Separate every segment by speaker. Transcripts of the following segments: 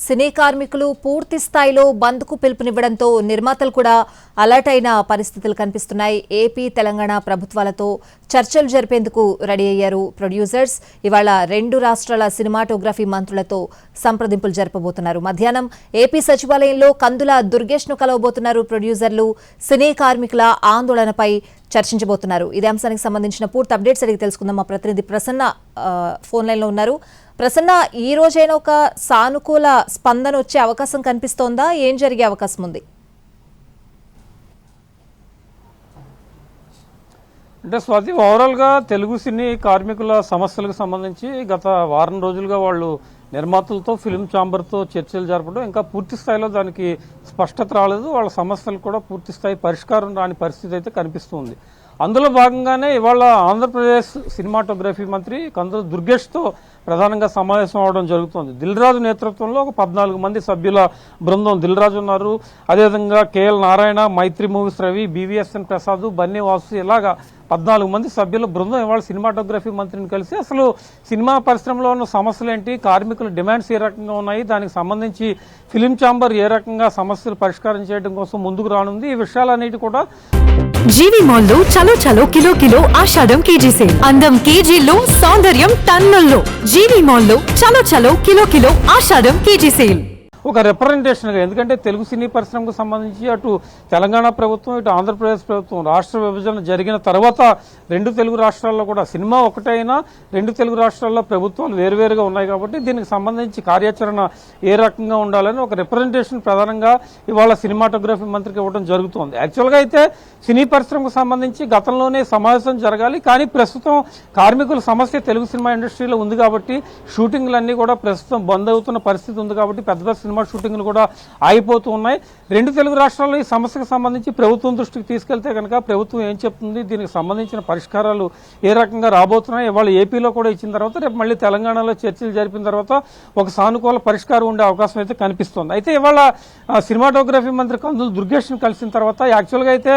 Speaker 1: సినీ కార్మికులు పూర్తి స్థాయిలో బంద్కు పిలుపునివ్వడంతో నిర్మాతలు కూడా అలర్ట్ అయిన పరిస్థితులు కనిపిస్తున్నాయి. ఏపీ, తెలంగాణ ప్రభుత్వాలతో చర్చలు జరిపేందుకు రెడీ అయ్యారు ప్రొడ్యూసర్స్. ఇవాళ రెండు రాష్ట్రాల సినిమాటోగ్రఫీ మంత్రులతో సంప్రదింపులు జరపబోతున్నారు. మధ్యాహ్నం ఏపీ సచివాలయంలో కందుల దుర్గేష్ను కలవబోతున్నారు ప్రొడ్యూసర్లు. సినీ కార్మికుల ఆందోళనపై చర్చించబోతున్నారు. ఇదే అంశానికి సంబంధించిన పూర్తి అప్డేట్స్ అడిగి తెలుసుకుందాం. మా ప్రతినిధి ప్రసన్న ఫోన్ లైన్లో ఉన్నారు. ప్రసన్న, ఈ రోజైనా ఒక సానుకూల స్పందన వచ్చే అవకాశం కనిపిస్తోందా? ఏం జరిగే అవకాశం ఉంది?
Speaker 2: అంటే స్వాతి, ఓవరాల్గా తెలుగు సినీ కార్మికుల సమస్యలకు సంబంధించి గత వారం రోజులుగా వాళ్ళు నిర్మాతలతో, ఫిల్మ్ ఛాంబర్తో చర్చలు జరపడం ఇంకా పూర్తి స్థాయిలో దానికి స్పష్టత రాలేదు. వాళ్ళ సమస్యలు కూడా పూర్తి స్థాయి పరిష్కారం రాని పరిస్థితి అయితే కనిపిస్తుంది. అందులో భాగంగానే ఇవాళ ఆంధ్రప్రదేశ్ సినిమాటోగ్రఫీ మంత్రి కందుల దుర్గేష్తో ప్రధానంగా సమావేశం అవడం జరుగుతుంది. దిల్ రాజు నేతృత్వంలో ఒక 14 మంది సభ్యుల బృందం, దిల్ రాజు ఉన్నారు, అదేవిధంగా కేఎల్ నారాయణ, మైత్రి మూవీస్ రవి, బీవీఎస్ఎన్ ప్రసాద్, బన్నీ వాసు, ఇలాగా 14 మంది సభ్యుల బృందం ఇవాళ సినిమాటోగ్రఫీ మంత్రిని కలిసి అసలు సినిమా పరిశ్రమలో ఉన్న సమస్యలు ఏంటి, కార్మికుల డిమాండ్స్ ఏ రకంగా ఉన్నాయి, దానికి సంబంధించి ఫిలిం ఛాంబర్ ఏ రకంగా సమస్యలు పరిష్కారం చేయడం కోసం ముందుకు రానుంది, ఈ విషయాలన్నిటి కూడా
Speaker 3: జీవి మాల్ లో చలో చలో కిలో కిలో ఆషాఢం కేజీ సేల్. అందం కేజీల్లో, సౌందర్యం టన్నుల్లో. జీవి మాల్ లో చలో చలో కిలో కిలో ఆషాఢం కేజీ సేల్.
Speaker 2: ఒక రిప్రజెంటేషన్గా, ఎందుకంటే తెలుగు సినీ పరిశ్రమకు సంబంధించి అటు తెలంగాణ ప్రభుత్వం, ఇటు ఆంధ్రప్రదేశ్ ప్రభుత్వం రాష్ట్ర విభజన జరిగిన తర్వాత రెండు తెలుగు రాష్ట్రాల్లో కూడా సినిమా ఒకటైనా రెండు తెలుగు రాష్ట్రాల్లో ప్రభుత్వాలు వేరువేరుగా ఉన్నాయి కాబట్టి దీనికి సంబంధించి కార్యాచరణ ఏ రకంగా ఉండాలని ఒక రిప్రజెంటేషన్ ప్రధానంగా ఇవాళ సినిమాటోగ్రఫీ మంత్రికి ఇవ్వడం జరుగుతోంది. యాక్చువల్గా అయితే సినీ పరిశ్రమకు సంబంధించి గతంలోనే సమావేశం జరగాలి, కానీ ప్రస్తుతం కార్మికుల సమస్య తెలుగు సినిమా ఇండస్ట్రీలో ఉంది కాబట్టి షూటింగ్లన్నీ కూడా ప్రస్తుతం బంద్ అవుతున్న పరిస్థితి ఉంది కాబట్టి పెద్ద సినిమా షూటింగ్లు కూడా ఆగిపోతూ ఉన్నాయి. రెండు తెలుగు రాష్ట్రాల్లో ఈ సమస్యకు సంబంధించి ప్రభుత్వం దృష్టికి తీసుకెళ్తే కనుక ప్రభుత్వం ఏం చెప్తుంది, దీనికి సంబంధించిన పరిష్కారాలు ఏ రకంగా రాబోతున్నాయి, ఇవాళ ఏపీలో కూడా ఇచ్చిన తర్వాత రేపు మళ్ళీ తెలంగాణలో చర్చలు జరిపిన తర్వాత ఒక సానుకూల పరిష్కారం ఉండే అవకాశం అయితే కనిపిస్తోంది. అయితే ఇవాళ సినిమాటోగ్రఫీ మంత్రి కందుల దుర్గేష్ను కలిసిన తర్వాత యాక్చువల్గా అయితే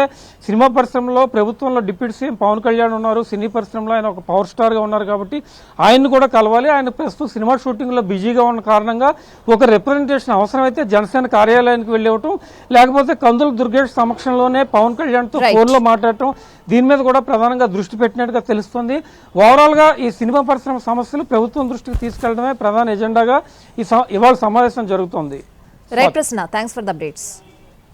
Speaker 2: సినిమా పరిశ్రమలో ప్రభుత్వంలో డిప్యూటీ సీఎం పవన్ కళ్యాణ్ ఉన్నారు, సినీ పరిశ్రమలో ఆయన ఒక పవర్ స్టార్గా ఉన్నారు కాబట్టి ఆయన్ని కూడా కలవాలి. ఆయన ప్రస్తుతం సినిమా షూటింగ్లో బిజీగా ఉన్న కారణంగా ఒక రిప్రజెంటేషన్ అవసరమైతే జనసేన కార్యాలయానికి వెళ్ళవటం, లేకపోతే కందుల దుర్గేష్ సమక్షంలోనే పవన్ కళ్యాణ్తో ఫోన్లో మాట్లాడటం, దీని మీద కూడా ప్రధానంగా దృష్టి పెట్టినట్టుగా తెలుస్తుంది. ఓవరాల్గా ఈ సినిమా పరిశ్రమ సమస్యలు ప్రభుత్వం దృష్టికి తీసుకెళ్లడమే ప్రధాన ఎజెండాగా ఇవాళ సమావేశం జరుగుతోంది.
Speaker 1: రైట్ ప్రశ్న, థ్యాంక్స్ ఫర్ ద అప్డేట్స్.